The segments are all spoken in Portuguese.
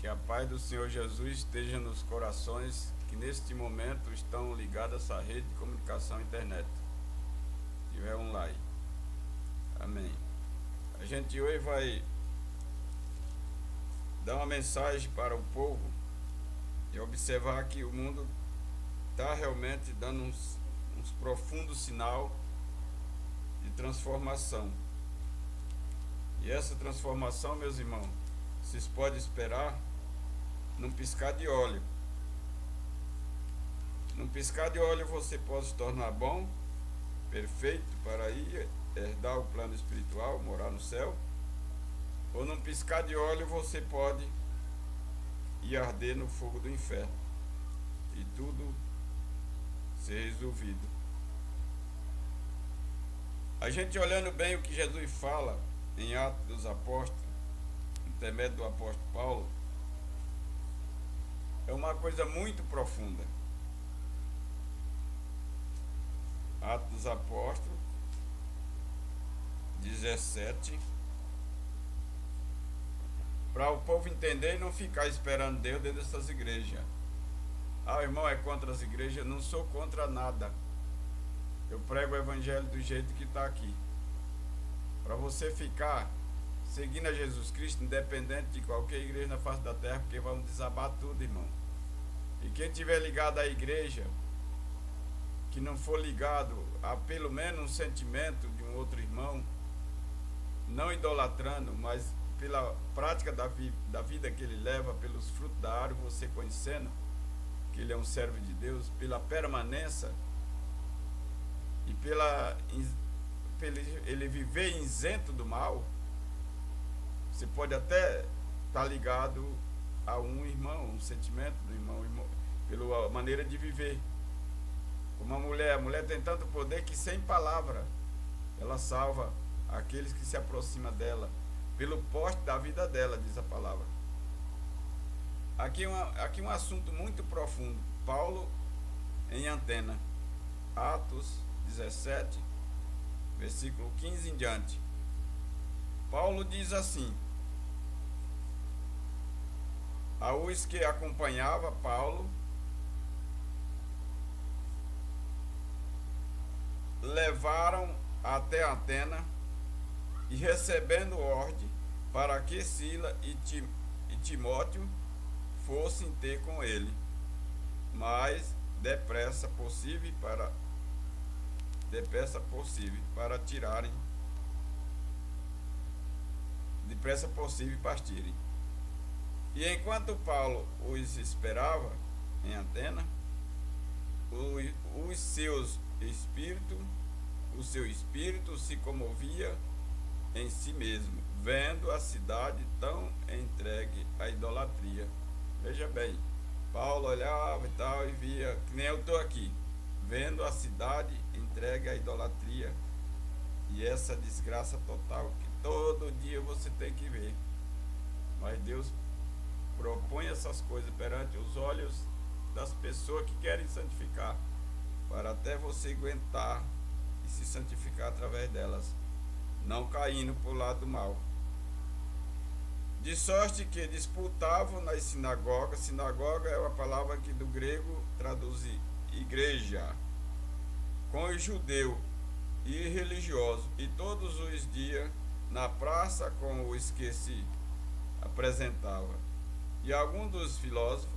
Que a paz do Senhor Jesus esteja nos corações que neste momento estão ligados a essa rede de comunicação internet. Se tiver um like. Amém. A gente hoje vai dar uma mensagem para o povo e observar que o mundo está realmente dando uns profundos sinal de transformação. E essa transformação, meus irmãos, vocês podem esperar num piscar de olho. Num piscar de olho você pode se tornar bom, perfeito para ir herdar o plano espiritual, morar no céu. Ou num piscar de olho você pode ir arder no fogo do inferno e tudo ser resolvido. A gente olhando bem o que Jesus fala em Atos dos Apóstolos, intermédio do apóstolo Paulo, é uma coisa muito profunda. Atos dos Apóstolos 17, para o povo entender e não ficar esperando Deus dentro dessas igrejas. Ah, irmão, é contra as igrejas? Eu não sou contra nada. Eu prego o evangelho do jeito que está aqui. Para você ficar seguindo a Jesus Cristo, independente de qualquer igreja na face da terra, porque vamos desabar tudo, irmão. E quem estiver ligado à igreja, que não for ligado a pelo menos um sentimento de um outro irmão, não idolatrando, mas pela prática da vida que ele leva, pelos frutos da árvore, você conhecendo que ele é um servo de Deus, pela permanência e pela ele viver isento do mal, você pode até estar ligado a um irmão, um sentimento do irmão, pela maneira de viver. Como a mulher tem tanto poder que sem palavra ela salva aqueles que se aproximam dela, pelo poste da vida dela, diz a palavra. Aqui um assunto muito profundo. Paulo em Antena, Atos 17, versículo 15 em diante. Paulo diz assim: aos que acompanhava Paulo levaram até Atena e recebendo ordem para que Sila e Timóteo fossem ter com ele, mas depressa possível para tirarem, depressa possível partirem. E enquanto Paulo os esperava em Atena, o seu espírito se comovia em si mesmo, vendo a cidade tão entregue à idolatria. Veja bem, Paulo olhava e tal e via, que nem eu estou aqui, vendo a cidade entregue à idolatria e essa desgraça total que todo dia você tem que ver. Mas Deus propõe essas coisas perante os olhos das pessoas que querem santificar, para até você aguentar e se santificar através delas, não caindo para o lado do mal. De sorte que disputavam nas sinagogas. Sinagoga é uma palavra que do grego traduzir igreja, com os judeus e religiosos, e todos os dias na praça com os que se apresentava. E alguns dos filósofos,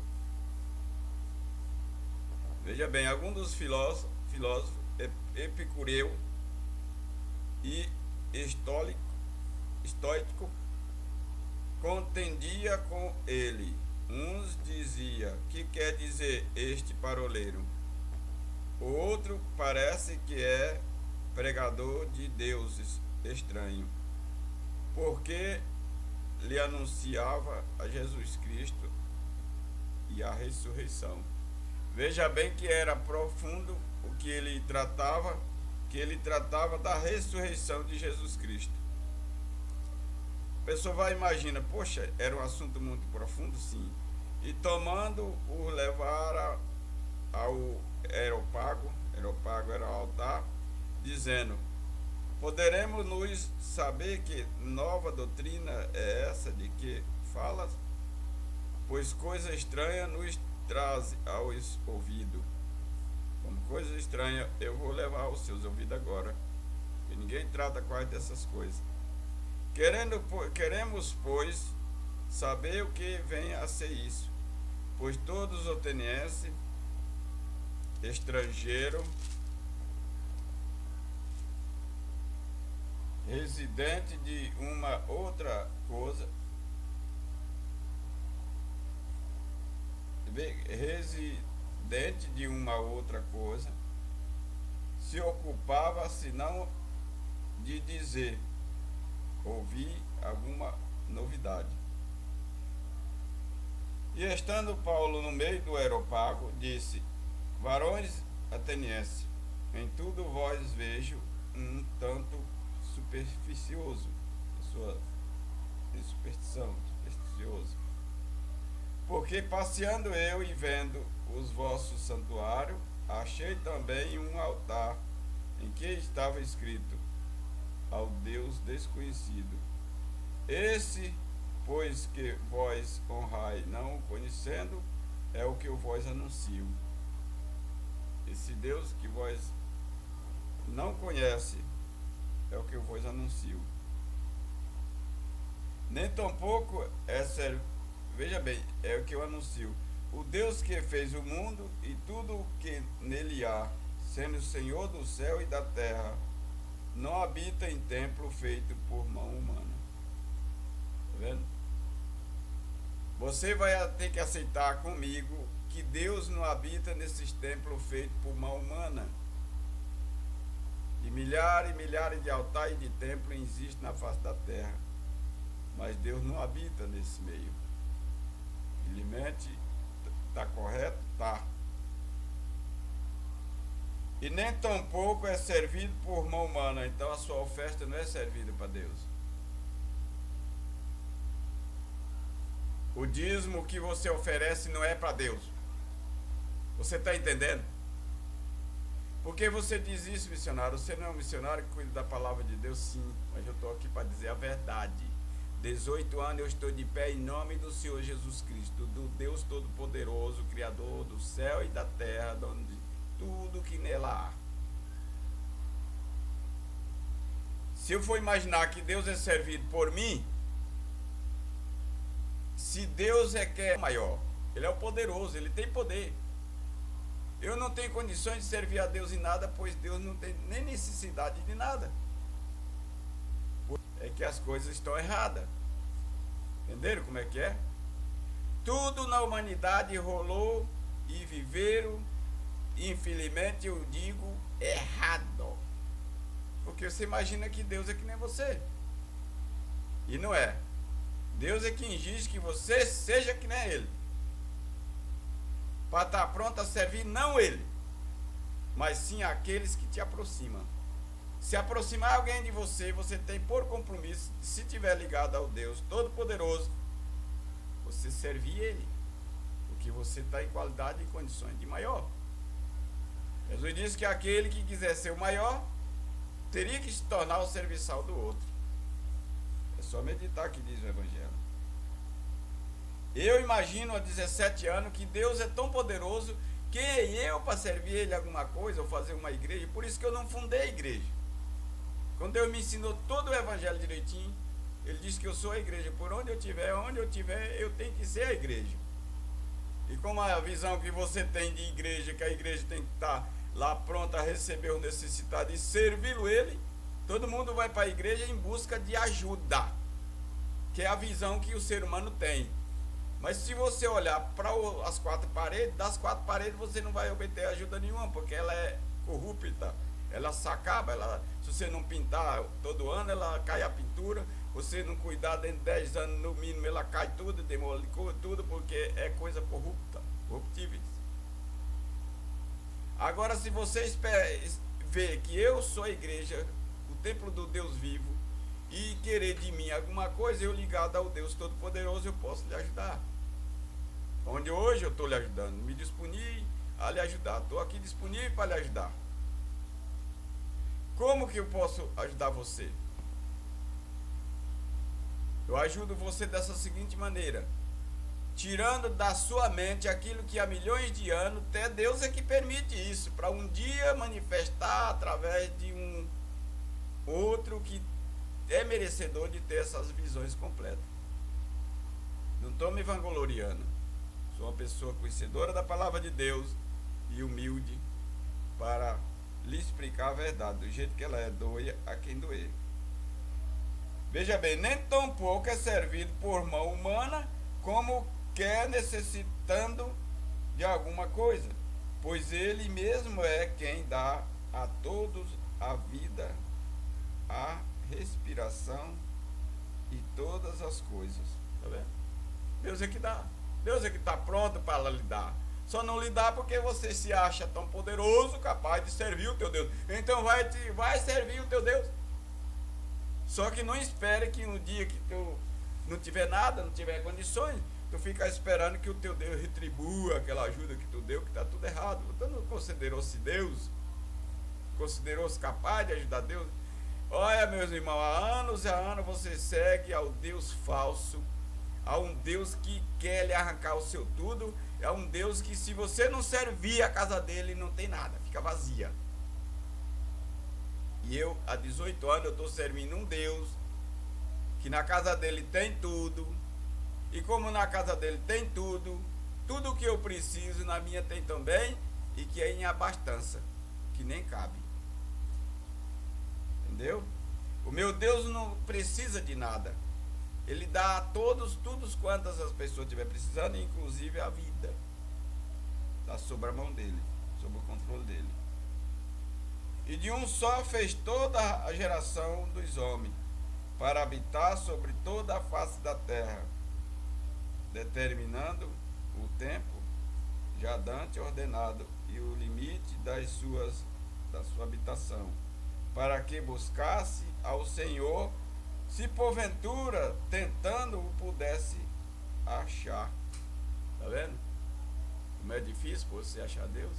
veja bem, alguns dos filósofos epicureu e estoico contendia com ele. Uns dizia: que quer dizer este paroleiro? O outro parece que é pregador de deuses estranho, porque lhe anunciava a Jesus Cristo e a ressurreição. Veja bem que era profundo o que ele tratava, da ressurreição de Jesus Cristo. A pessoa vai imaginar, poxa, era um assunto muito profundo, sim. E tomando o levar ao Areópago era o altar, dizendo: poderemos nos saber que nova doutrina é essa de que falas? pois coisa estranha nos traz ao ouvido. Como coisa estranha eu vou levar aos seus ouvidos agora, que ninguém trata quase dessas coisas. Queremos, pois, saber o que vem a ser isso, pois todos os atenienses, estrangeiro, residente de uma outra coisa, se ocupava senão de dizer, ouvir alguma novidade. E estando Paulo no meio do Areópago, disse: varões atenienses, em tudo vós vejo um tanto supersticioso, supersticioso. Porque passeando eu e vendo os vossos santuários, achei também um altar em que estava escrito: ao Deus desconhecido. Esse, pois que vós honrai, não o conhecendo, é o que eu vos anuncio. Esse Deus que vós não conhece, é o que eu vos anuncio. Nem tampouco é sério. Veja bem, é o que eu anuncio. O Deus que fez o mundo e tudo o que nele há, sendo o Senhor do céu e da terra, não habita em templo feito por mão humana. Tá vendo? Você vai ter que aceitar comigo que Deus não habita nesses templos feitos por mão humana. E milhares de altares e de templos existem na face da terra. Mas Deus não habita nesse meio. Simplesmente, está correto? Tá. E nem tampouco é servido por mão humana. Então a sua oferta não é servida para Deus. O dízimo que você oferece não é para Deus. Você está entendendo? Porque você diz isso, missionário? Você não é um missionário que cuida da palavra de Deus? Sim, mas eu estou aqui para dizer a verdade. 18 anos eu estou de pé em nome do Senhor Jesus Cristo, do Deus Todo-Poderoso, Criador do céu e da terra, dono de tudo que nela há. Se eu for imaginar que Deus é servido por mim, se Deus é maior, Ele é o poderoso, Ele tem poder. Eu não tenho condições de servir a Deus em nada, pois Deus não tem nem necessidade de nada. É que as coisas estão erradas. Entenderam como é que é? Tudo na humanidade rolou e viveram, infelizmente eu digo, errado. Porque você imagina que Deus é que nem você. E não é. Deus é quem diz que você seja que nem Ele. Para estar pronto a servir não Ele, mas sim aqueles que te aproximam. Se aproximar alguém de você, você tem por compromisso, se estiver ligado ao Deus Todo-Poderoso, você servir Ele, porque você está em qualidade e condições de maior. Jesus disse que aquele que quiser ser o maior, teria que se tornar o serviçal do outro. É só meditar que diz o Evangelho. Eu imagino há 17 anos que Deus é tão poderoso que eu, para servir Ele alguma coisa, ou fazer uma igreja, por isso que eu não fundei a igreja. Quando Deus me ensinou todo o Evangelho direitinho, Ele disse que eu sou a igreja. Por onde eu tiver, eu tenho que ser a igreja. E como a visão que você tem de igreja, que a igreja tem que estar lá pronta a receber o necessitado e servi-lo Ele, todo mundo vai para a igreja em busca de ajuda, que é a visão que o ser humano tem. Mas se você olhar para as quatro paredes, das quatro paredes você não vai obter ajuda nenhuma, porque ela é corrupta, ela se acaba, se você não pintar todo ano, ela cai a pintura, você não cuidar dentro de 10 anos no mínimo, ela cai tudo, demole tudo, porque é coisa corruptível. Agora, se você ver que eu sou a igreja, o templo do Deus vivo, e querer de mim alguma coisa, eu ligado ao Deus Todo-Poderoso, eu posso lhe ajudar. Onde hoje eu estou lhe ajudando, me disponível a lhe ajudar, estou aqui disponível para lhe ajudar. Como que eu posso ajudar você? Eu ajudo você dessa seguinte maneira: tirando da sua mente aquilo que há milhões de anos, até Deus é que permite isso, para um dia manifestar através de um outro que é merecedor de ter essas visões completas. Não estou me vangloriando, sou uma pessoa conhecedora da palavra de Deus e humilde para lhe explicar a verdade, do jeito que ela é, doia a quem doer. Veja bem, nem tão pouco é servido por mão humana, como quer necessitando de alguma coisa, pois ele mesmo é quem dá a todos a vida, a respiração e todas as coisas. Tá vendo? Deus é que dá. Deus é que está pronto para lhe dar. Só não lhe dá porque você se acha tão poderoso, capaz de servir o teu Deus. Então vai servir o teu Deus. Só que não espere que no dia que tu não tiver nada, não tiver condições, tu fica esperando que o teu Deus retribua aquela ajuda que tu deu, que está tudo errado. Tu não considerou-se Deus? Considerou-se capaz de ajudar Deus? Olha, meus irmãos, há anos e há anos você segue ao Deus falso, a um Deus que quer lhe arrancar o seu tudo, é um Deus que, se você não servir a casa dele, não tem nada, fica vazia. E eu, há 18 anos, eu estou servindo um Deus que na casa dele tem tudo, e como na casa dele tem tudo, tudo que eu preciso, na minha tem também, e que é em abastança, que nem cabe. Entendeu? O meu Deus não precisa de nada. Ele dá a todos, quantas as pessoas estiver precisando, inclusive a vida. Está sob a mão dele, sob o controle dele. E de um só fez toda a geração dos homens, para habitar sobre toda a face da terra, determinando o tempo já dante ordenado e o limite da sua habitação, para que buscasse ao Senhor, se porventura tentando o pudesse achar. Tá vendo? Como é difícil você achar Deus.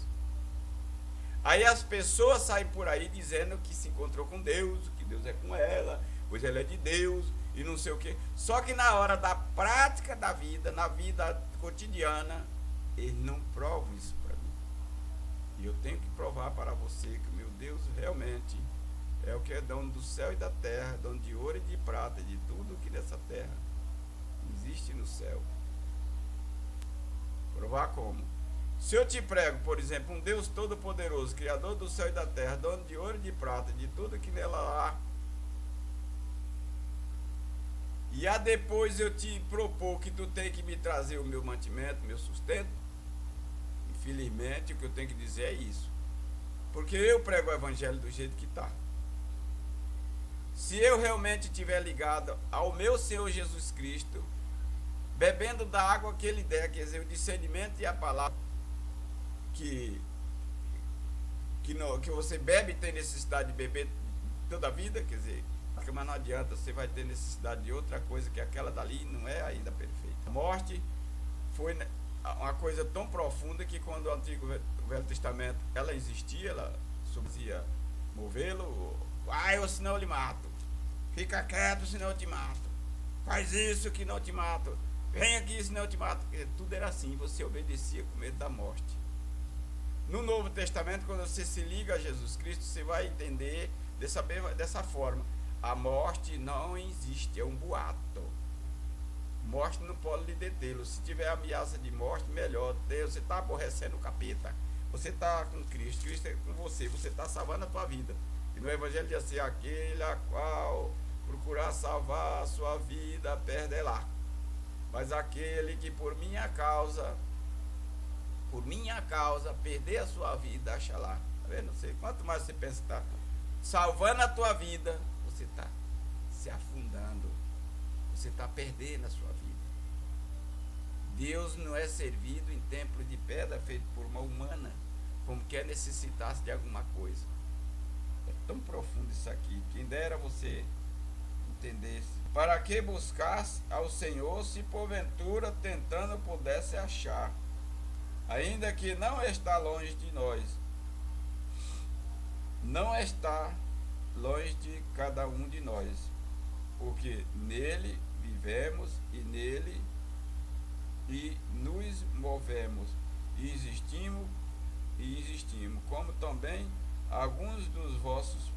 Aí as pessoas saem por aí dizendo que se encontrou com Deus, que Deus é com ela, pois ela é de Deus e não sei o que. Só que na hora da prática da vida, na vida cotidiana, eles não provam isso para mim. E eu tenho que provar para você que o meu Deus realmente é o que é dono do céu e da terra, dono de ouro e de prata, de tudo que nessa terra existe no céu. Provar como? Se eu te prego, por exemplo, um Deus todo-poderoso, criador do céu e da terra, dono de ouro e de prata, de tudo que nela há, e a depois eu te propor que tu tem que me trazer o meu mantimento, meu sustento, infelizmente o que eu tenho que dizer é isso. Porque eu prego o evangelho do jeito que está. Se eu realmente estiver ligado ao meu Senhor Jesus Cristo, bebendo da água que Ele der, quer dizer, o discernimento e a palavra que você bebe e tem necessidade de beber toda a vida, quer dizer, mas não adianta, você vai ter necessidade de outra coisa, que aquela dali não é ainda perfeita. A morte foi uma coisa tão profunda que quando o Antigo Velho Testamento ela existia, ela subia movê-lo, vai ou senão eu lhe mato, fica quieto senão eu te mato, faz isso que não eu te mato, vem aqui senão eu te mato. Tudo era assim, você obedecia com medo da morte. No Novo Testamento, quando você se liga a Jesus Cristo, você vai entender dessa forma. A morte não existe, é um boato. Morte não pode lhe detê-lo. Se tiver ameaça de morte, melhor. Você está aborrecendo o capeta. Você está com Cristo, Cristo é com você. Você está salvando a tua vida. E no Evangelho diz assim: aquele a qual procurar salvar a sua vida, perderá. Mas aquele que por minha causa, perder a sua vida, acha lá. Tá vendo? Quanto mais você pensa que está salvando a tua vida, você está se afundando, você está perdendo a sua vida. Deus não é servido em templo de pedra feito por uma humana, como quer necessitar-se de alguma coisa. É tão profundo isso aqui, quem dera você entendesse. Para que buscasse ao Senhor, se porventura tentando pudesse achar, ainda que não está longe de nós, não está longe de cada um de nós, porque nele vivemos e nele e nos movemos e existimos, como também alguns dos vossos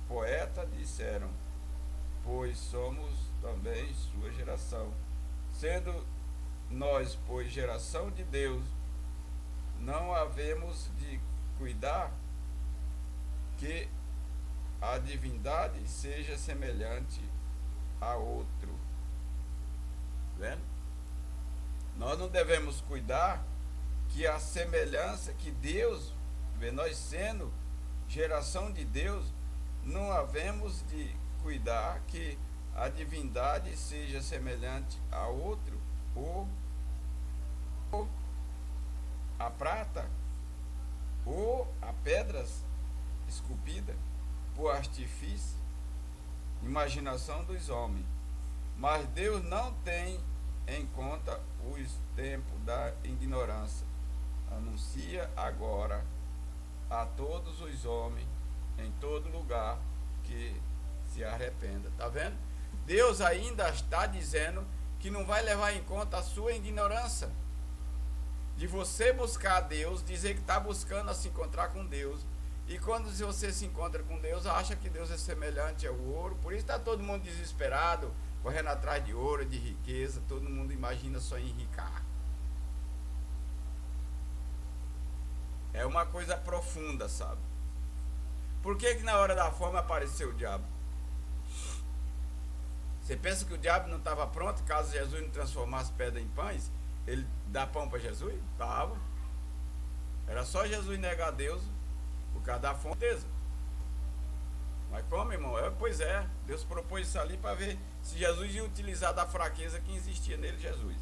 poetas disseram, pois somos também sua geração. Sendo nós, pois, geração de Deus, não havemos de cuidar que a divindade seja semelhante a outro. Vendo? Nós não devemos cuidar que a semelhança que Deus, nós sendo geração de Deus, não havemos de cuidar que a divindade seja semelhante a outro, ou a prata, ou a pedras esculpida por artifício, imaginação dos homens. Mas Deus não tem em conta os tempos da ignorância. Anuncia agora a todos os homens em todo lugar que se arrependa. Está vendo? Deus ainda está dizendo que não vai levar em conta a sua ignorância. De você buscar a Deus, dizer que está buscando a se encontrar com Deus. E quando você se encontra com Deus, acha que Deus é semelhante ao ouro. Por isso está todo mundo desesperado, correndo atrás de ouro, de riqueza. Todo mundo imagina só enricar. É uma coisa profunda, sabe? Por que na hora da fome apareceu o diabo? Você pensa que o diabo não estava pronto caso Jesus não transformasse pedra em pães? Ele dá pão para Jesus? Estava. Era só Jesus negar a Deus por causa da fome. Mas como, irmão? Pois é, Deus propôs isso ali para ver se Jesus ia utilizar da fraqueza que existia nele, Jesus.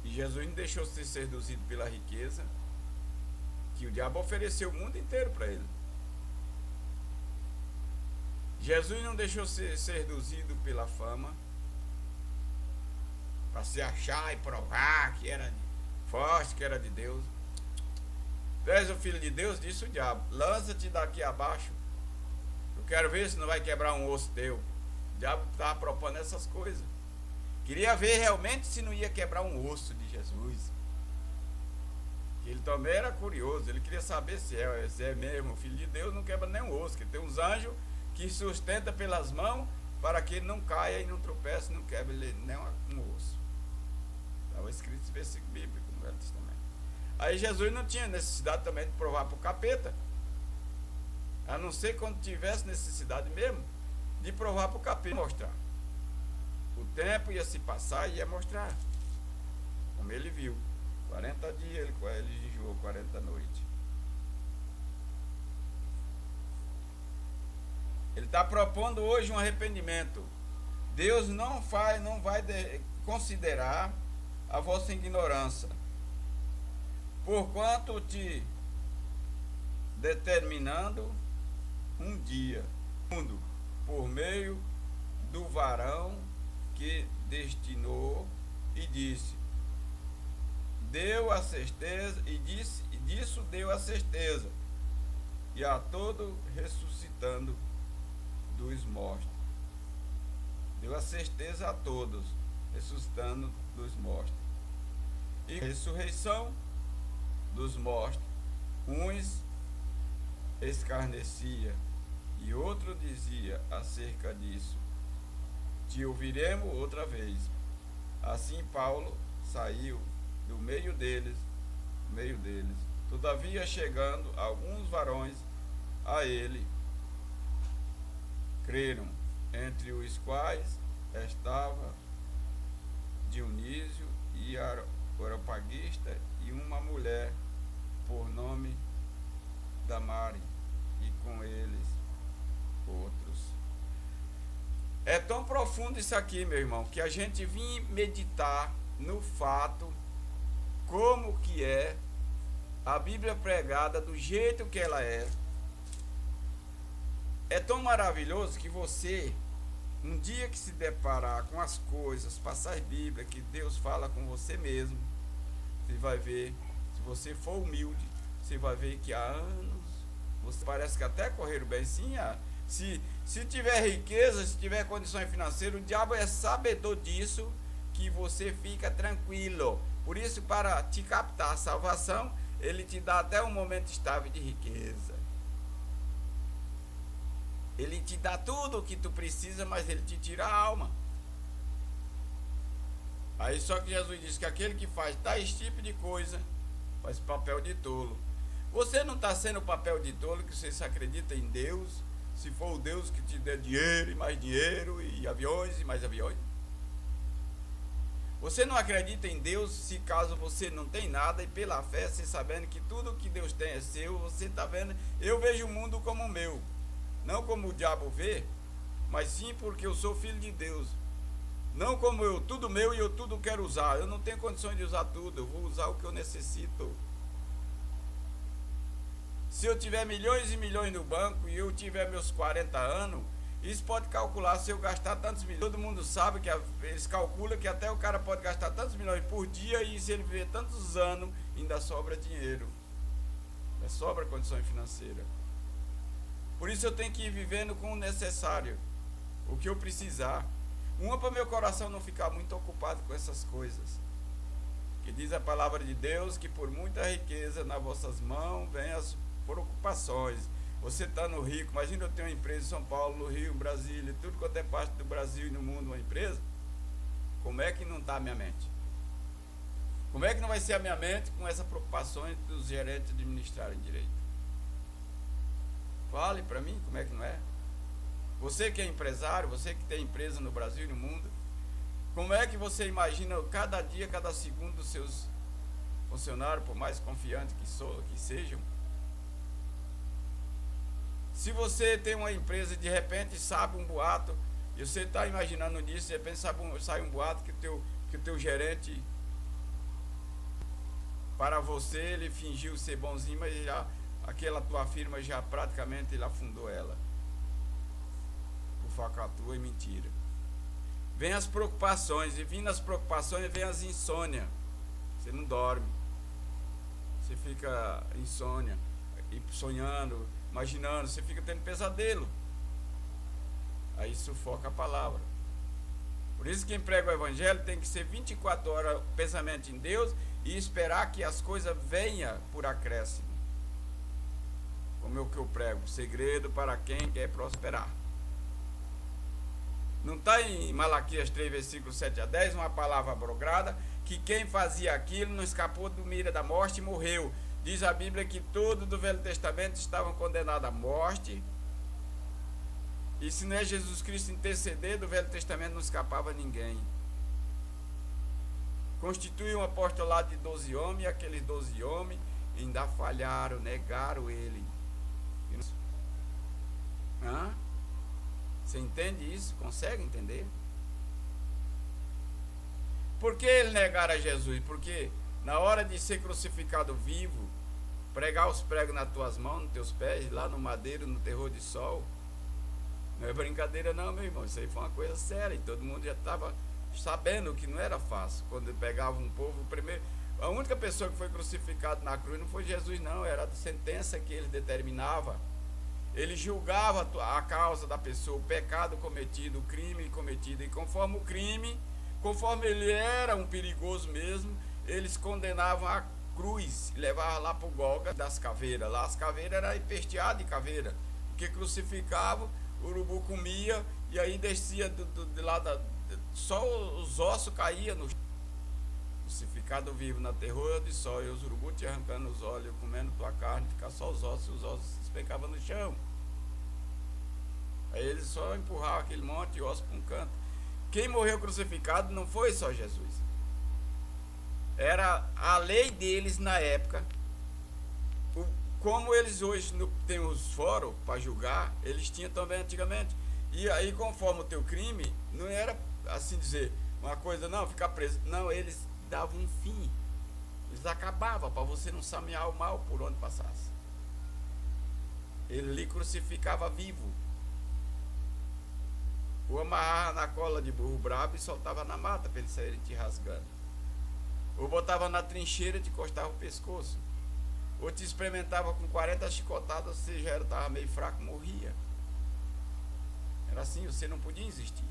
E Jesus não deixou ser seduzido pela riqueza, que o diabo ofereceu o mundo inteiro para ele. Jesus não deixou ser seduzido pela fama, para se achar e provar que era forte, que era de Deus. Tu és o filho de Deus, disse o diabo, lança-te daqui abaixo, eu quero ver se não vai quebrar um osso teu. O diabo estava propondo essas coisas, queria ver realmente se não ia quebrar um osso de Jesus. Ele também era curioso, ele queria saber se é mesmo o filho de Deus, não quebra nem um osso, que tem uns anjos que sustenta pelas mãos para que ele não caia e não tropece, não quebre nem um osso. Estava escrito esse versículo bíblico no Velho Testamento. Aí Jesus não tinha necessidade também de provar para o capeta, a não ser quando tivesse necessidade mesmo de provar para o capeta, mostrar. O tempo ia se passar e ia mostrar, como ele viu. 40 dias ele jejuou, 40 noites. Ele está propondo hoje um arrependimento. Deus não vai considerar a vossa ignorância, porquanto te determinando um dia, por meio do varão que destinou e disse, deu a certeza, e disso deu a certeza, e a todo ressuscitando dos mortos. Deu a certeza a todos, ressuscitando dos mortos. E ressurreição dos mortos, uns escarnecia, e outro dizia acerca disso, te ouviremos outra vez. Assim Paulo saiu do meio deles. Todavia, chegando alguns varões a ele, creram, entre os quais estava Dionísio e Areopagita, e uma mulher por nome Damari, e com eles outros. É tão profundo isso aqui, meu irmão, que a gente vinha meditar no fato como que é a Bíblia pregada do jeito que ela é. É tão maravilhoso que você, um dia que se deparar com as coisas, passar a Bíblia, que Deus fala com você mesmo, você vai ver, se você for humilde, você vai ver que há anos, você parece que até correram bem, sim, se tiver riqueza, se tiver condições financeiras, o diabo é sabedor disso, que você fica tranquilo. Por isso, para te captar a salvação, ele te dá até um momento estável de riqueza. Ele te dá tudo o que tu precisa, mas ele te tira a alma. Aí só que Jesus diz que aquele que faz tais tipo de coisa faz papel de tolo. Você não está sendo papel de tolo que você se acredita em Deus, se for o Deus que te der dinheiro e mais dinheiro e aviões e mais aviões. Você não acredita em Deus se caso você não tem nada e pela fé, você sabendo que tudo que Deus tem é seu, você está vendo, eu vejo o mundo como o meu. Não como o diabo vê, mas sim porque eu sou filho de Deus. Não como eu, tudo meu e eu tudo quero usar. Eu não tenho condições de usar tudo, eu vou usar o que eu necessito. Se eu tiver milhões e milhões no banco e eu tiver meus 40 anos, isso pode calcular se eu gastar tantos milhões. Todo mundo sabe que eles calculam que até o cara pode gastar tantos milhões por dia e se ele viver tantos anos, ainda sobra dinheiro. Ainda sobra condições financeiras. Por isso eu tenho que ir vivendo com o necessário, o que eu precisar. Para meu coração não ficar muito ocupado com essas coisas. Que diz a palavra de Deus que por muita riqueza nas vossas mãos vem as preocupações. Você está no Rio, imagina eu tenho uma empresa em São Paulo, no Rio, Brasília, tudo quanto é parte do Brasil e no mundo uma empresa. Como é que não está a minha mente? Como é que não vai ser a minha mente com essas preocupações dos gerentes administrarem direito? Fale para mim como é que não é. Você que é empresário, você que tem empresa no Brasil e no mundo, como é que você imagina cada dia, cada segundo dos seus funcionários, por mais confiantes que sejam? Se você tem uma empresa, de repente sabe um boato, e você está imaginando nisso, de repente sai um boato que o teu gerente, para você, ele fingiu ser bonzinho, mas já aquela tua firma já praticamente ele afundou ela. Por falcatrua e mentira. Vem as preocupações, e vindo as preocupações vem as insônias. Você não dorme. Você fica insônia, e sonhando, imaginando, você fica tendo pesadelo. Aí sufoca a palavra. Por isso quem prega o evangelho tem que ser 24 horas pensamento em Deus e esperar que as coisas venham por acréscimo. Como é o que eu prego, segredo para quem quer prosperar. Não está em Malaquias 3, versículos 7 a 10, uma palavra abrograda, que quem fazia aquilo não escapou do mira da morte e morreu. Diz a Bíblia que todos do Velho Testamento estavam condenados à morte. E se não é Jesus Cristo interceder, do Velho Testamento não escapava ninguém. Constituiu um apostolado de 12 homens, e aqueles 12 homens ainda falharam, negaram ele. Você entende isso? Consegue entender? Por que ele negaram a Jesus? Porque na hora de ser crucificado vivo, pregar os pregos nas tuas mãos, nos teus pés, lá no madeiro, no terror de sol, não é brincadeira não, meu irmão. Isso aí foi uma coisa séria e todo mundo já estava sabendo que não era fácil. Quando pegava um povo, a única pessoa que foi crucificada na cruz não foi Jesus não, era a sentença que ele determinava. Ele julgava a causa da pessoa, o pecado cometido, o crime cometido, e conforme o crime, conforme ele era um perigoso mesmo, eles condenavam a cruz, levavam lá para o Gólgota das caveiras. Lá as caveiras eram empesteadas de caveira, porque crucificavam, o urubu comia, e aí descia de lá, só os ossos caíam no chão. Crucificado vivo na terror de sol, e os urubus te arrancando os olhos, comendo tua carne, ficar só os ossos despencavam no chão. Aí eles só empurravam aquele monte de ossos para um canto. Quem morreu crucificado não foi só Jesus. Era a lei deles na época. Como eles hoje têm os fóruns para julgar, eles tinham também antigamente. E aí, conforme o teu crime, não era assim dizer uma coisa, não, ficar preso. Não, eles davam um fim. Eles acabavam para você não samear o mal por onde passasse. Ele lhe crucificava vivo. Ou amarrava na cola de burro brabo e soltava na mata para eles saírem te rasgando. Ou botava na trincheira e te encostava o pescoço. Ou te experimentava com 40 chicotadas, você já estava meio fraco, morria. Era assim, você não podia existir.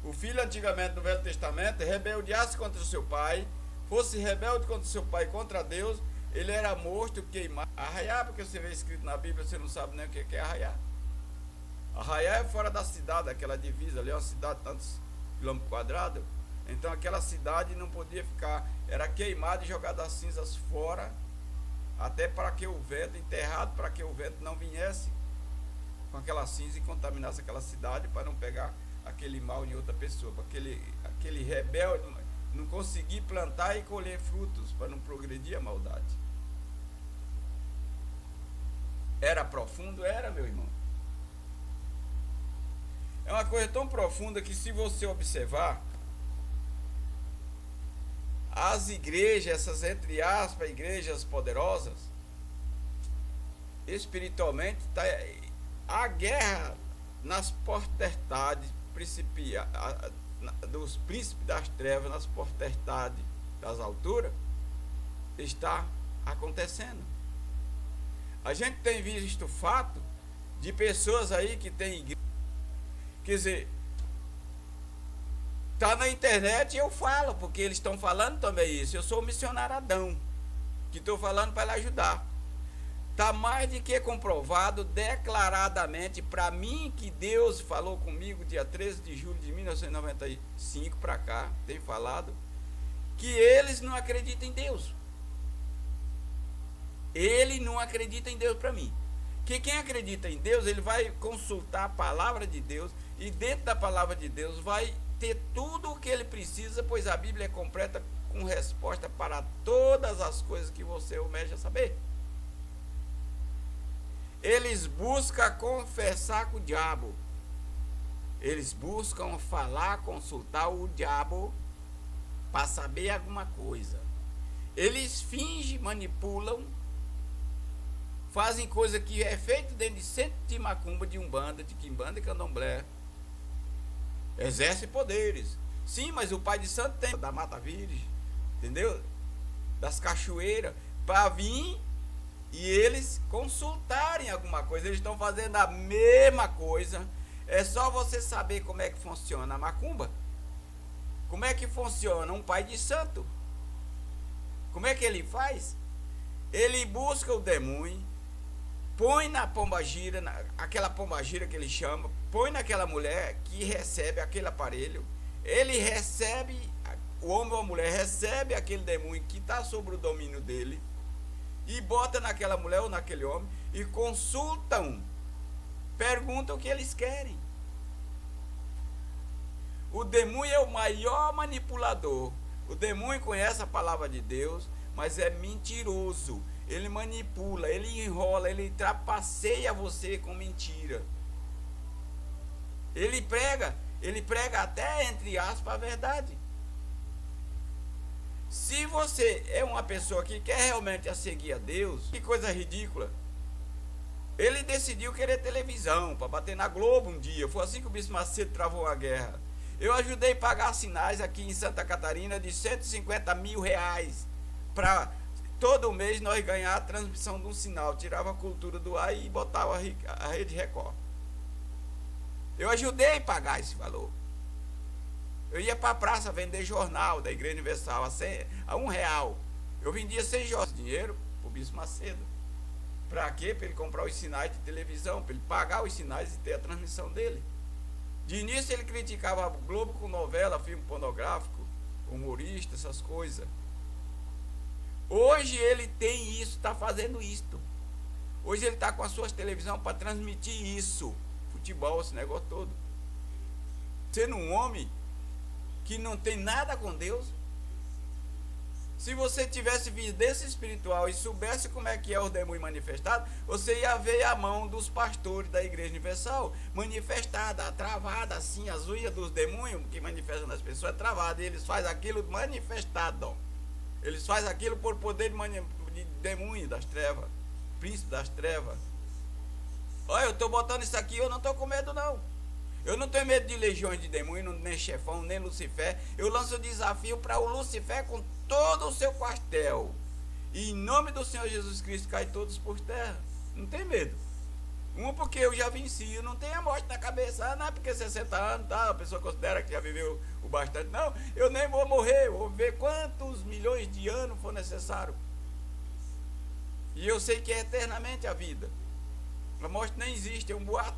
O filho antigamente no Velho Testamento rebeldeasse contra o seu pai, fosse rebelde contra o seu pai, contra Deus, ele era morto, queimado. Arraiar, porque você vê escrito na Bíblia, você não sabe nem o que é arraiar. Arraiar é fora da cidade, aquela divisa ali, é uma cidade de tantos quilômetros quadrados. Então aquela cidade não podia ficar, era queimada e jogada as cinzas fora, até para que o vento, enterrado, para que o vento não viesse com aquela cinza e contaminasse aquela cidade, para não pegar aquele mal em outra pessoa, para aquele rebelde não conseguir plantar e colher frutos, para não progredir a maldade. Era profundo? Era, meu irmão. É uma coisa tão profunda que, se você observar, as igrejas, essas entre aspas, igrejas poderosas, espiritualmente, a guerra nas potestades dos príncipes das trevas, nas potestades das alturas, está acontecendo. A gente tem visto o fato de pessoas aí que têm igreja, quer dizer, está na internet e eu falo, porque eles estão falando também isso. Eu sou o missionário Adão, que estou falando para ele ajudar. Está mais do que comprovado, declaradamente, para mim, que Deus falou comigo dia 13 de julho de 1995 para cá, tem falado, que eles não acreditam em Deus. Ele não acredita em Deus para mim. Que quem acredita em Deus, ele vai consultar a palavra de Deus, e dentro da palavra de Deus vai ter tudo o que ele precisa, pois a Bíblia é completa com resposta para todas as coisas que você almeja saber. Eles buscam confessar com o diabo. Eles buscam falar, consultar o diabo para saber alguma coisa. Eles fingem, manipulam, fazem coisa que é feita dentro de centro de macumba, de umbanda, de quimbanda e candomblé. Exerce poderes. Sim, mas o pai de santo tem da Mata Virgem, entendeu? Das cachoeiras, para vir e eles consultarem alguma coisa. Eles estão fazendo a mesma coisa. É só você saber como é que funciona a macumba. Como é que funciona um pai de santo? Como é que ele faz? Ele busca o demônio, põe na pombagira, aquela pombagira que ele chama, põe naquela mulher que recebe aquele aparelho. Ele recebe, o homem ou a mulher recebe aquele demônio que está sobre o domínio dele, e bota naquela mulher ou naquele homem, e consultam, perguntam o que eles querem. O demônio é o maior manipulador. O demônio conhece a palavra de Deus, mas é mentiroso. Ele manipula, ele enrola, ele trapaceia você com mentira. Ele prega até, entre aspas, a verdade. Se você é uma pessoa que quer realmente seguir a Deus, que coisa ridícula. Ele decidiu querer televisão para bater na Globo um dia. Foi assim que o Bispo Macedo travou a guerra. Eu ajudei a pagar sinais aqui em Santa Catarina de 150 mil reais para todo mês nós ganhar a transmissão de um sinal. Tirava a cultura do ar e botava a Rede Record. Eu ajudei a pagar esse valor. Eu ia para a praça vender jornal da Igreja Universal a R$1. Eu vendia 100 jornais de dinheiro para o Bispo Macedo. Para quê? Para ele comprar os sinais de televisão, para ele pagar os sinais e ter a transmissão dele. De início ele criticava a Globo com novela, filme pornográfico, humorista, essas coisas. Hoje ele tem isso, está fazendo isto. Hoje ele está com as suas televisões para transmitir isso. Futebol, esse negócio todo. Sendo um homem que não tem nada com Deus. Se você tivesse vidência espiritual e soubesse como é que é o demônio manifestado, você ia ver a mão dos pastores da Igreja Universal manifestada, travada assim, as unhas dos demônios que manifestam nas pessoas é travada, e eles fazem aquilo manifestado. Eles fazem aquilo por poder de demônio das trevas, príncipe das trevas. Olha, eu estou botando isso aqui, eu não estou com medo não. Eu não tenho medo de legiões de demônios, nem chefão, nem Lucifer. Eu lanço o desafio para o Lucifer com todo o seu quartel. E em nome do Senhor Jesus Cristo, cai todos por terra. Não tem medo. Uma porque eu já venci, eu não tenho a morte na cabeça. Não é porque 60 anos, tá? A pessoa considera que já viveu o bastante. Não, eu nem vou morrer, eu vou ver quantos milhões de anos for necessário. E eu sei que é eternamente a vida. A morte nem existe, é um boato.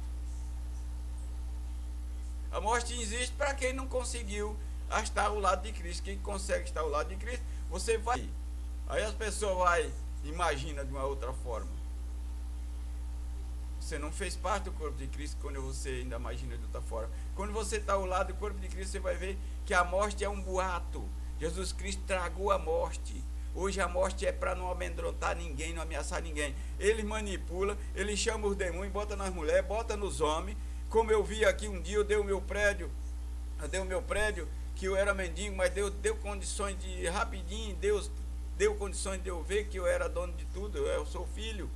A morte existe para quem não conseguiu estar ao lado de Cristo. Quem consegue estar ao lado de Cristo, você vai. Aí as pessoas imaginam de uma outra forma. Você não fez parte do corpo de Cristo quando você ainda imagina de outra forma. Quando você está ao lado do corpo de Cristo, você vai ver que a morte é um boato. Jesus Cristo tragou a morte. Hoje a morte é para não amedrontar ninguém, não ameaçar ninguém. Ele manipula, ele chama os demônios, bota nas mulheres, bota nos homens. Como eu vi aqui um dia, eu dei o meu prédio, que eu era mendigo, mas Deus deu condições de, rapidinho, Deus deu condições de eu ver que eu era dono de tudo, eu sou filho.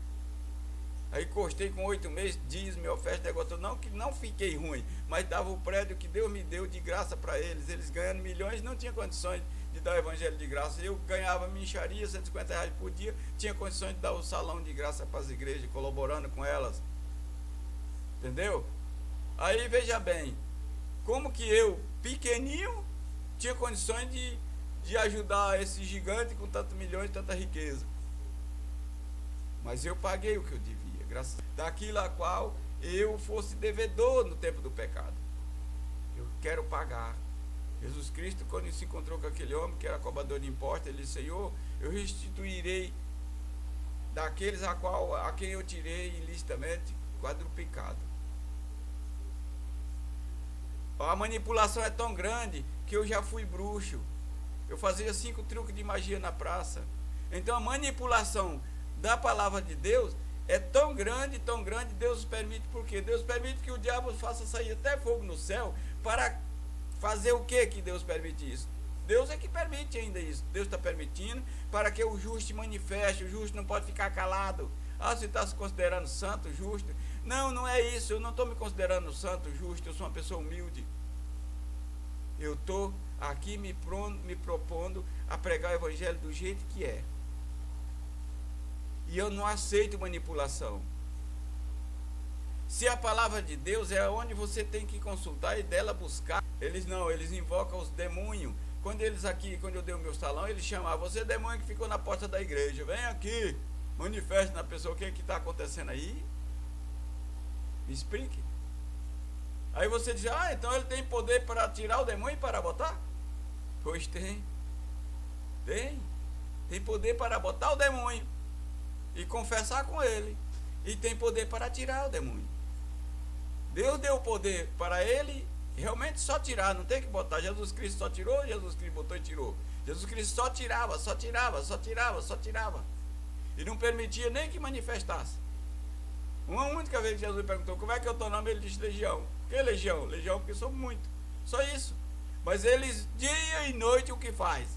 Aí custei com 8 meses, dízimo, oferta, negócio, não que não fiquei ruim, mas dava o prédio que Deus me deu de graça para eles ganhando milhões, não tinha condições de dar o evangelho de graça. Eu ganhava mincharia, R$150 por dia, tinha condições de dar o salão de graça para as igrejas, colaborando com elas. Entendeu? Aí veja bem, como que eu, pequenininho, tinha condições de ajudar esse gigante com tantos milhões, tanta riqueza. Mas eu paguei o que eu devia, graças daquilo a qual eu fosse devedor no tempo do pecado. Eu quero pagar. Jesus Cristo, quando se encontrou com aquele homem que era cobrador de impostos, ele disse: Senhor, eu restituirei daqueles a quem eu tirei ilicitamente quadruplicado. A manipulação é tão grande que eu já fui bruxo. Eu fazia 5 truques de magia na praça. Então a manipulação da palavra de Deus é tão grande, Deus permite. Por quê? Deus permite que o diabo faça sair até fogo no céu. Para fazer o que Deus permite isso? Deus é que permite ainda isso. Deus está permitindo para que o justo se manifeste. O justo não pode ficar calado. Você está se considerando santo, justo? Não, não é isso. Eu não estou me considerando santo, justo. Eu sou uma pessoa humilde. Eu estou aqui me propondo a pregar o evangelho do jeito que é. E eu não aceito manipulação. Se a palavra de Deus é onde você tem que consultar e dela buscar, eles invocam os demônios. Quando eu dei o meu salão, eles chamavam: você demônio que ficou na porta da igreja, vem aqui, manifeste na pessoa o que está acontecendo aí. Me explique. Aí você diz: então ele tem poder para tirar o demônio e para botar? Pois tem. Tem poder para botar o demônio e confessar com ele. E tem poder para tirar o demônio. Deus deu o poder para ele realmente só tirar, não tem que botar. Jesus Cristo só tirou, Jesus Cristo botou e tirou. Jesus Cristo só tirava. E não permitia nem que manifestasse. Uma única vez que Jesus perguntou: como é que é o teu nome? Ele disse: Legião. Que legião? Legião porque sou muito. Só isso. Mas eles, dia e noite, o que faz?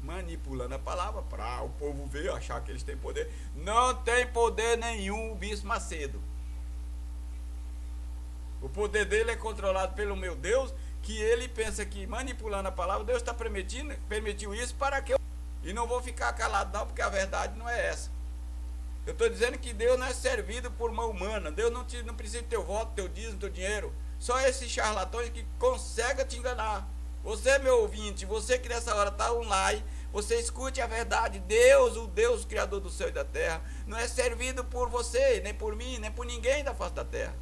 Manipulando a palavra para o povo ver, achar que eles têm poder. Não tem poder nenhum o bispo Macedo. O poder dele é controlado pelo meu Deus, que ele pensa que manipulando a palavra, Deus está permitiu isso para que eu... E não vou ficar calado não, porque a verdade não é essa. Eu estou dizendo que Deus não é servido por mão humana. Deus não precisa do teu voto, teu dízimo, teu dinheiro. Só esses charlatões que conseguem te enganar. Você, meu ouvinte, você que nessa hora está online, você escute a verdade. Deus, o Deus criador do céu e da terra, não é servido por você, nem por mim, nem por ninguém da face da terra.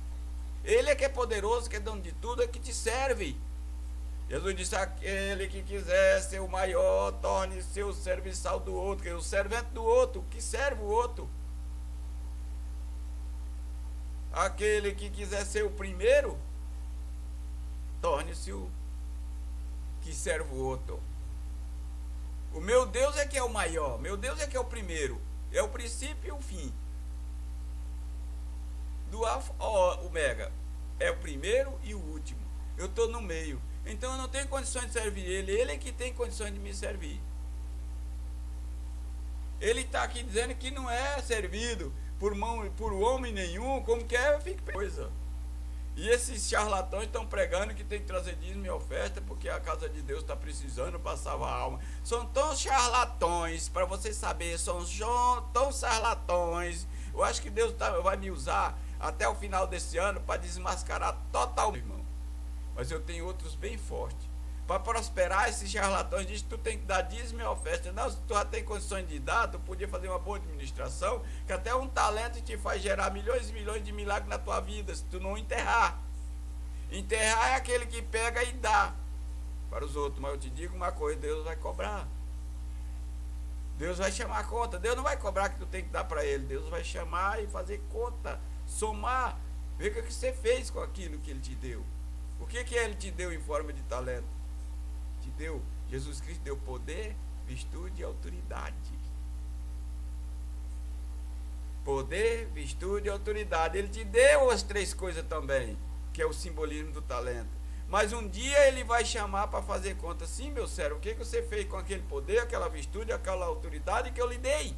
Ele é que é poderoso, que é dono de tudo, é que te serve. Jesus disse: aquele que quiser ser o maior, torne-se o serviçal do outro, que é o servente do outro, que serve o outro. Aquele que quiser ser o primeiro, torne-se o que serve o outro. O meu Deus é que é o maior, meu Deus é que é o primeiro, é o princípio e o fim. Do alfa ao ômega, é o primeiro e o último. Eu estou no meio, então eu não tenho condições de servir ele é que tem condições de me servir. Ele está aqui dizendo que não é servido por homem nenhum, como que é, fica coisa. E esses charlatões estão pregando que tem que trazer dízimo e oferta porque a casa de Deus está precisando para salvar a alma. São tão charlatões, para vocês saberem, são tão charlatões. Eu acho que Deus vai me usar até o final desse ano para desmascarar totalmente, irmão. Mas eu tenho outros bem fortes. Para prosperar, esses charlatões dizem que tu tem que dar dízimo e oferta. Não, se tu já tem condições de dar, tu podia fazer uma boa administração, que até um talento te faz gerar milhões e milhões de milagres na tua vida, se tu não enterrar. Enterrar é aquele que pega e dá para os outros. Mas eu te digo uma coisa, Deus vai cobrar. Deus vai chamar a conta. Deus não vai cobrar que tu tem que dar para ele. Deus vai chamar e fazer conta, somar, ver o que você fez com aquilo que ele te deu. O que ele te deu em forma de talento? Deu, Jesus Cristo deu poder, virtude e autoridade. Poder, virtude e autoridade. Ele te deu as três coisas também, que é o simbolismo do talento. Mas um dia ele vai chamar para fazer conta. Sim, meu servo, o que você fez com aquele poder, aquela virtude, aquela autoridade que eu lhe dei?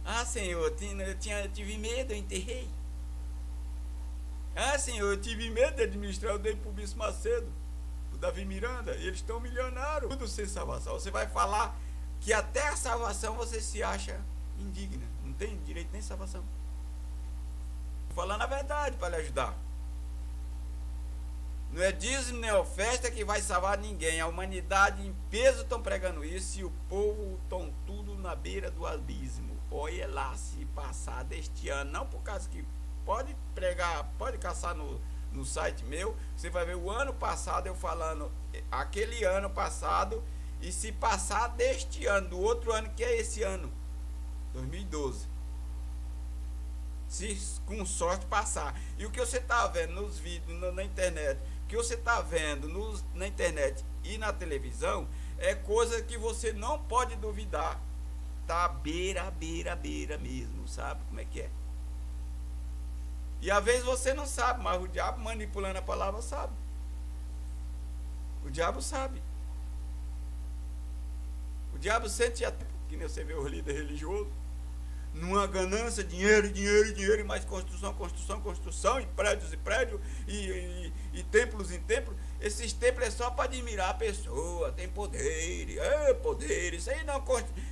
Ah, Senhor, eu tive medo, eu enterrei. Ah, Senhor, eu tive medo de administrar, eu dei para o Bispo Macedo, Davi Miranda, eles estão milionários, tudo sem salvação. Você vai falar que até a salvação você se acha indigna, não tem direito nem salvação. Falando a verdade para lhe ajudar. Não é dízimo nem oferta que vai salvar ninguém. A humanidade em peso estão pregando isso e o povo estão tudo na beira do abismo. Olha lá, se passar deste ano, não por causa que pode pregar, pode caçar no site meu, você vai ver o ano passado eu falando, aquele ano passado, e se passar deste ano, do outro ano que é esse ano, 2012, se com sorte passar. E o que você está vendo nos vídeos, na internet, o que você está vendo na internet e na televisão, é coisa que você não pode duvidar, tá beira mesmo, sabe como é que é? E às vezes você não sabe, mas o diabo manipulando a palavra sabe. O diabo sabe. O diabo sente, que nem você vê os líderes religiosos, numa ganância, dinheiro, e mais construção, e prédios, e templos em templos. Esses templos é só para admirar a pessoa, tem poder, poder. Isso aí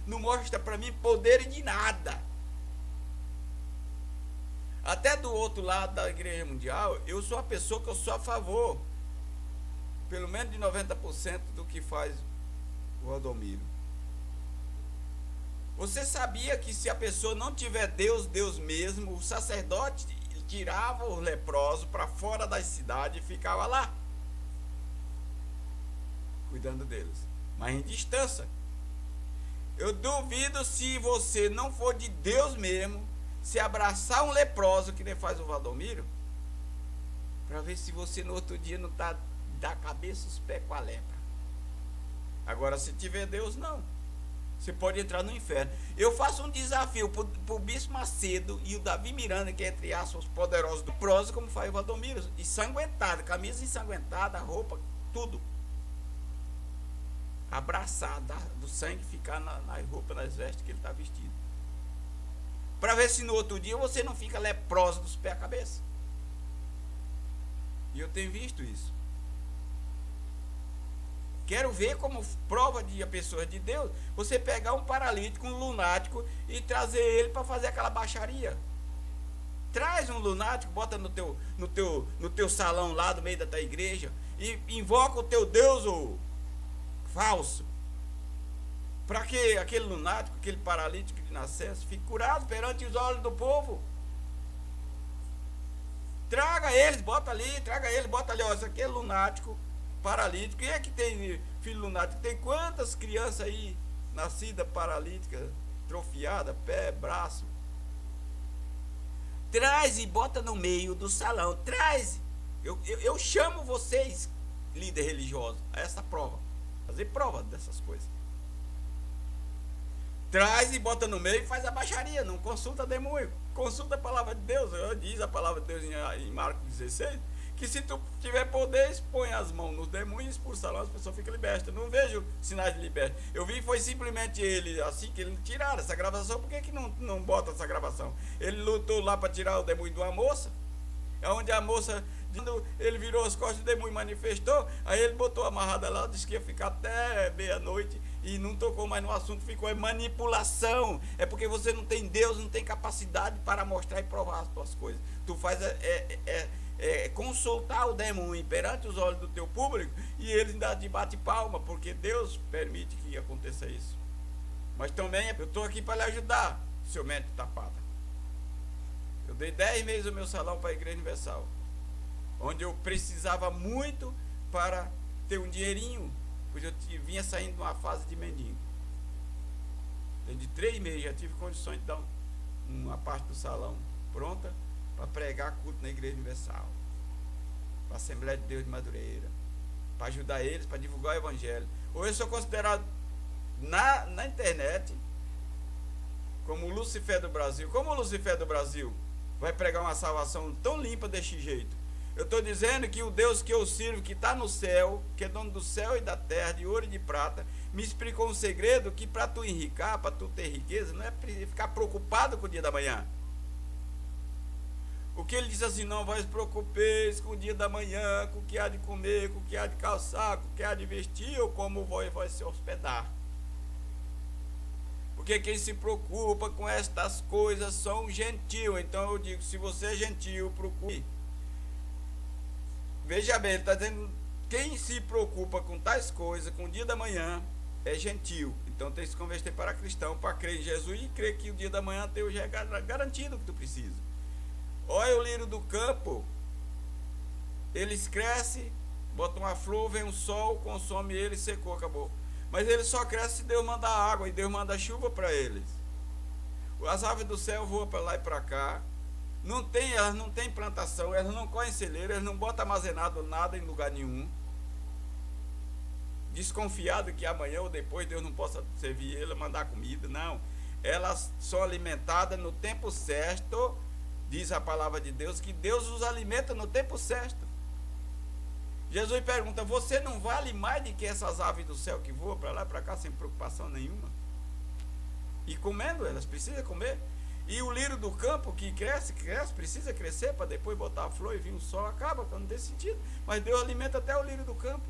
não mostra para mim poder de nada. Até do outro lado da Igreja Mundial, eu sou a pessoa que eu sou a favor, pelo menos de 90% do que faz o Valdomiro. Você sabia que se a pessoa não tiver Deus mesmo, o sacerdote tirava os leprosos para fora das cidades e ficava lá, cuidando deles, mas em distância. Eu duvido, se você não for de Deus mesmo, se abraçar um leproso, que nem faz o Valdomiro, para ver se você no outro dia não está da cabeça os pés com a lepra. Agora, se tiver Deus, não. Você pode entrar no inferno. Eu faço um desafio para o Bispo Macedo e o Davi Miranda, que é entre aspas os poderosos do prosa, como faz o Valdomiro, ensanguentado, camisa ensanguentada, roupa, tudo abraçado, do sangue ficar nas roupas, nas vestes que ele está vestido, para ver se no outro dia você não fica leproso dos pés à cabeça. E eu tenho visto isso. Quero ver como prova de a pessoa de Deus, você pegar um paralítico, um lunático, e trazer ele para fazer aquela baixaria. Traz um lunático, bota no teu salão lá do meio da tua igreja, e invoca o teu Deus falso, para que aquele lunático, aquele paralítico de nascença fique curado perante os olhos do povo. Traga eles, bota ali, ó, isso aqui é lunático, paralítico. Quem é que tem filho lunático? Tem quantas crianças aí nascidas paralíticas, atrofiadas, pé, braço? Traz e bota no meio do salão, traz. Eu chamo vocês, líder religioso, a essa prova, fazer prova dessas coisas. Traz e bota no meio e faz a baixaria, não consulta demônio, consulta a palavra de Deus. Diz a palavra de Deus em Marcos 16, que se tu tiver poder, expõe as mãos nos demônios e expulsa lá, as pessoas ficam libertas. Não vejo sinais de liberta. Eu vi, foi simplesmente ele, assim que ele tiraram essa gravação. Por que não bota essa gravação? Ele lutou lá para tirar o demônio de uma moça, É onde a moça, quando ele virou as costas, o demônio manifestou, aí ele botou amarrada lá, disse que ia ficar até meia-noite e não tocou mais no assunto, ficou é manipulação. É porque você não tem Deus, não tem capacidade para mostrar e provar as tuas coisas. Tu faz consultar o demônio perante os olhos do teu público e ele ainda te bate palma, porque Deus permite que aconteça isso. Mas também eu estou aqui para lhe ajudar, seu mente tapada. Eu dei 10 meses do meu salão para a Igreja Universal, onde eu precisava muito para ter um dinheirinho, pois eu vinha saindo de uma fase de mendigo. Dentro de 3 meses já tive condições de dar uma parte do salão pronta para pregar culto na Igreja Universal, para a Assembleia de Deus de Madureira, para ajudar eles, para divulgar o Evangelho. Hoje eu sou considerado na internet como o Lucifer do Brasil. Como o Lucifer do Brasil vai pregar uma salvação tão limpa desse jeito? Eu estou dizendo que o Deus que eu sirvo, que está no céu, que é dono do céu e da terra, de ouro e de prata, me explicou um segredo que para tu enricar, para tu ter riqueza, não é ficar preocupado com o dia da manhã. O que ele diz assim: não vós preocupeis com o dia da manhã, com o que há de comer, com o que há de calçar, com o que há de vestir, ou como vós vai se hospedar. Porque quem se preocupa com estas coisas são gentil. Então eu digo, se você é gentil, procure. Veja bem, ele está dizendo, quem se preocupa com tais coisas, com o dia da manhã, é gentil. Então tem que se converter para cristão, para crer em Jesus e crer que o dia da manhã teu já é garantido o que tu precisa. Olha o lírio do campo, eles crescem, botam uma flor, vem um sol, consome ele, secou, acabou. Mas ele só cresce se Deus mandar água e Deus manda chuva para eles. As aves do céu voam para lá e para cá. Elas não têm plantação, elas não correm celeiro, elas não botam armazenado nada em lugar nenhum. Desconfiado que amanhã ou depois Deus não possa servir ele, mandar comida, não. Elas são alimentadas no tempo certo, diz a palavra de Deus, que Deus os alimenta no tempo certo. Jesus pergunta, você não vale mais do que essas aves do céu que voam para lá e para cá sem preocupação nenhuma? E comendo, elas precisam comer. E o lírio do campo que cresce, precisa crescer para depois botar a flor e vir o sol, acaba, não tem sentido. Mas Deus alimenta até o lírio do campo.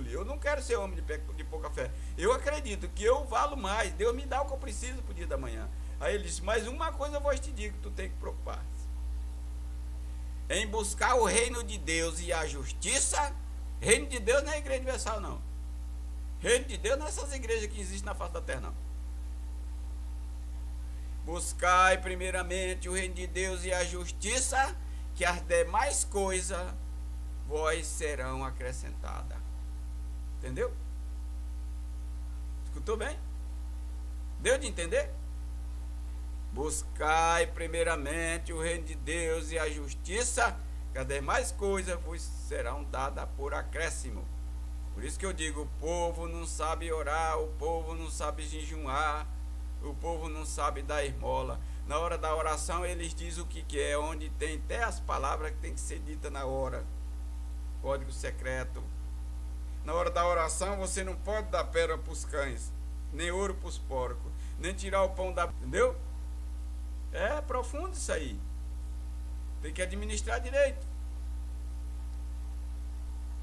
Eu não quero ser homem de pouca fé. Eu acredito que eu valo mais. Deus me dá o que eu preciso para o dia da manhã. Aí ele disse, mas uma coisa eu vou te dizer que tu tem que preocupar. Em buscar o reino de Deus e a justiça. Reino de Deus não é a Igreja Universal, não. Reino de Deus não é essas igrejas que existem na face da terra, não. Buscai primeiramente o reino de Deus e a justiça, que as demais coisas vós serão acrescentadas. Entendeu? Escutou bem? Deu de entender? Buscai primeiramente o reino de Deus e a justiça, que as demais coisas vos serão dadas por acréscimo. Por isso que eu digo, o povo não sabe orar, o povo não sabe jejuar, o povo não sabe dar esmola. Na hora da oração eles dizem o que é, onde tem até as palavras que tem que ser ditas na hora. Código secreto. Na hora da oração você não pode dar pedra para os cães, nem ouro para os porcos, nem tirar o pão da... Entendeu? É profundo isso aí. Tem que administrar direito.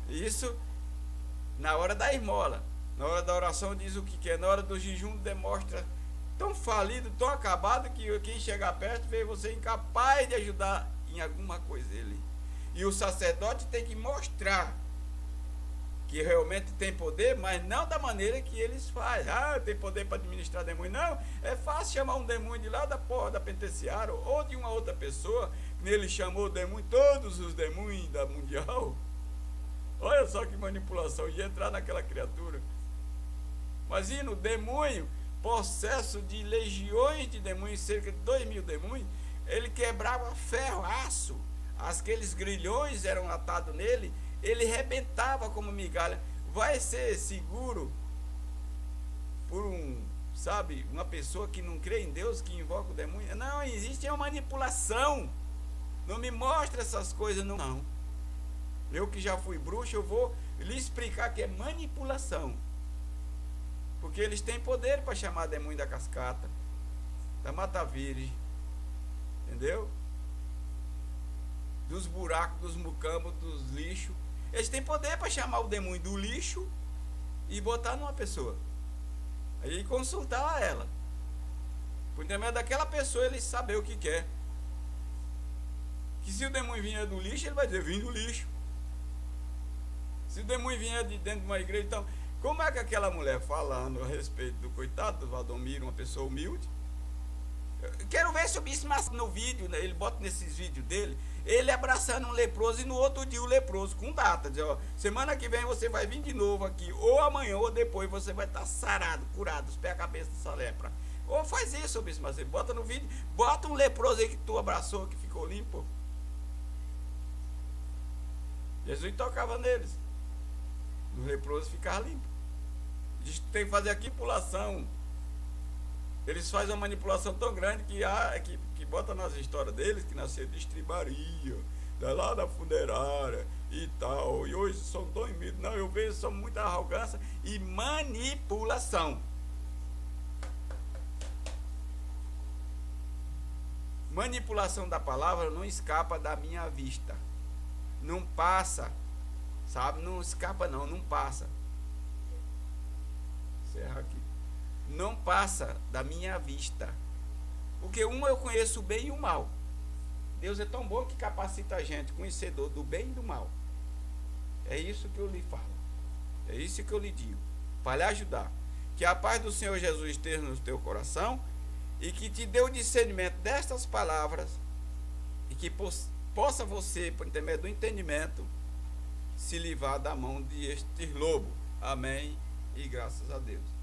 Isso na hora da esmola. Na hora da oração diz o que é. Na hora do jejum demonstra tão falido, tão acabado, que quem chegar perto vê você incapaz de ajudar em alguma coisa ele. E o sacerdote tem que mostrar que realmente tem poder, mas não da maneira que eles fazem. Ah, tem poder para administrar demônio. Não, é fácil chamar um demônio de lá da porra da penitenciária ou de uma outra pessoa. Ele chamou o demônio, todos os demônios da mundial. Olha só que manipulação, de entrar naquela criatura. Imagina o demônio, possesso de legiões de demônios, cerca de 2.000 demônios. Ele quebrava ferro, aço. Aqueles grilhões eram atados nele. Ele rebentava como migalha. Vai ser seguro por uma pessoa que não crê em Deus, que invoca o demônio? Não, existe uma manipulação. Não me mostra essas coisas, não. Eu que já fui bruxo, eu vou lhe explicar que é manipulação. Porque eles têm poder para chamar demônio da cascata, da mata virgem. Entendeu? dos buracos, dos mucambos, dos lixos. Eles têm poder para chamar o demônio do lixo e botar numa pessoa. Aí consultar ela. Por intermédio daquela pessoa, ele saber o que quer. Que se o demônio vier do lixo, ele vai dizer, vim do lixo. Se o demônio vier de dentro de uma igreja, então, como é que aquela mulher falando a respeito do coitado do Valdomiro, uma pessoa humilde? Eu quero ver se o bispo no vídeo, né, ele bota nesses vídeos dele, ele abraçando um leproso e no outro dia o leproso com data, diz, ó, semana que vem você vai vir de novo aqui, ou amanhã ou depois você vai estar sarado, curado, os pés a cabeça dessa lepra. Ou faz isso, bispo Macedo, bota no vídeo, bota um leproso aí que tu abraçou, que ficou limpo. Jesus tocava neles. Os leprosos ficavam limpos. Diz que tem que fazer a manipulação. Eles fazem uma manipulação tão grande que bota nas histórias deles que nasceu de estribaria, lá da funerária e tal. E hoje são tão medo. Não, eu vejo são muita arrogância e manipulação. Manipulação da palavra não escapa da minha vista. Não passa, sabe? Não escapa não passa. Encerra aqui. Não passa da minha vista. Porque eu conheço o bem e o mal. Deus é tão bom que capacita a gente, conhecedor do bem e do mal. É isso que eu lhe falo. É isso que eu lhe digo. Para lhe ajudar. Que a paz do Senhor Jesus esteja no teu coração e que te dê o discernimento destas palavras e que possa você, por intermédio do entendimento, se livrar da mão de este lobo. Amém e graças a Deus.